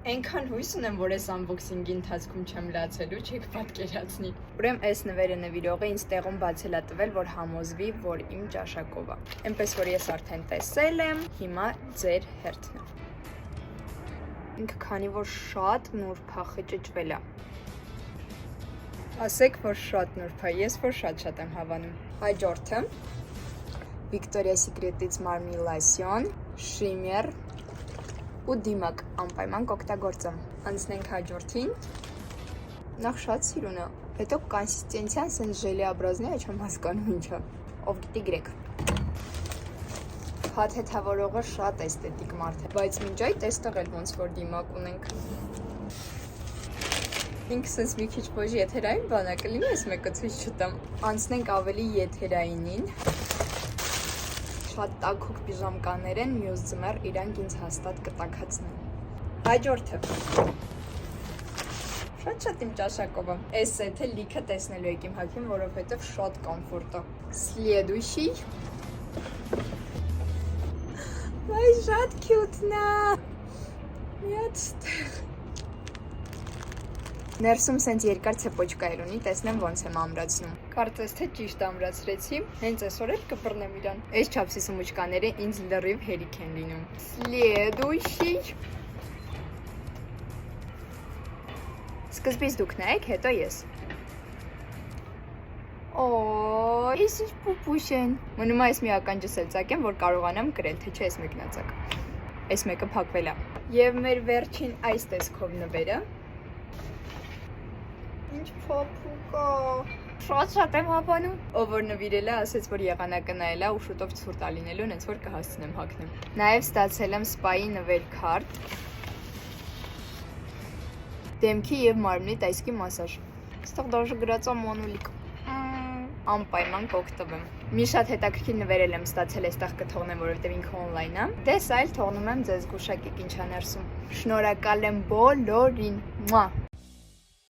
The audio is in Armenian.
Այնքան հույս ունեմ, որ այս unboxing-ի ընթացքում չեմ լացելու, չեք պատկերացնի։ Ուրեմն այս նվերը նվիրողը ինձ տեղում բացել է տվել, որ համոզվի, որ իմ ճաշակով է։ Էնպես որ ես արդեն տեսել եմ, հիմա ձեր հերթն է։ Ինքը քանի որ շատ նուրբ է, խճճվել է։ Ասեք, որ շատ նուրբ է, ես որ շատ եմ հավանում։ Հաջորդը Victoria's Secret-ից մարմիլասյոն, շիմեր ու դիմակ անպայման կօգտագործեմ։ Անցնենք հաջորդին։ Նախ շատ սիրուն է, հետո կոնսիստենցիան սենց ժելեաբրազնի է, չեմ հասկանում ինչ է։ Ով գիտի գրեք։ Փաթեթավորողը շատ էսթետիկ մարդ է, բայց մինչ այդ այստեղ էլ ոնց որ դիմակ ունենք։ Ինքը սենց մի քիչ ոչ եթերային բան է, կլինի ես մեկը ցույց չտամ։ Անցնենք ավելի եթերայինին։ Շատ տաքուկ պիժամկաներ են, մյուս ձմեռ իրանք ինձ հաստատ կտաքացնեն։ Հաջորդը։ Շատ իմ ճաշակով է։ Այս սեթը լիքը տեսնելու եք իմ հագին, որովհետև շատ կոմֆորտ է։ Следующий։ Վայ, շատ քյութն է։ Միացտեղ։ Ներսում սենց երկար ցեպոչկա էր ունի, տեսնեմ ոնց եմ ամրացնում։ Կարծես թե ճիշտ ամրացրեցի, հենց այսօր էլ կբռնեմ իրան։ Այս չափսի սմուչկաները ինձ լրիվ հերիք են լինում։ Следующий։ Սկզբից դուք նայեք, հետո ես։ Օ, ես ինչ պուպուշ են։ Մնում է այս մի ականջս էլ ծակեմ, որ կարողանամ կրել, թե չէ այս մեկն է ծակ։ Այս մեկը փակվել է։ Եվ մեր վերջին այս տեսքով նվերը։ Ինչ փոփուկ է։ Շատ եմ հավանում։ Ով որ նվիրել է, ասեց, որ եղանակը նայել է ու շուտով ցուրտ է լինելու, հենց որ կհասցնեմ հագնեմ։ Նաև ստացել եմ սպայի նվեր քարտ։ Դեմքի եւ մարմնի տեսքի մասաժ։ Այստեղ դաժե գրած է մոնոլիկ։ Անպայման կօգտվեմ։ Մի շատ հետաքրքիր նվեր եմ ստացել, այստեղ կթողնեմ, որովհետև ինքը on-line է։ Դե սա էլ թողնում եմ ձեզ գուշակեք ինչա ներսում։ Շնորհակալ եմ բոլորին։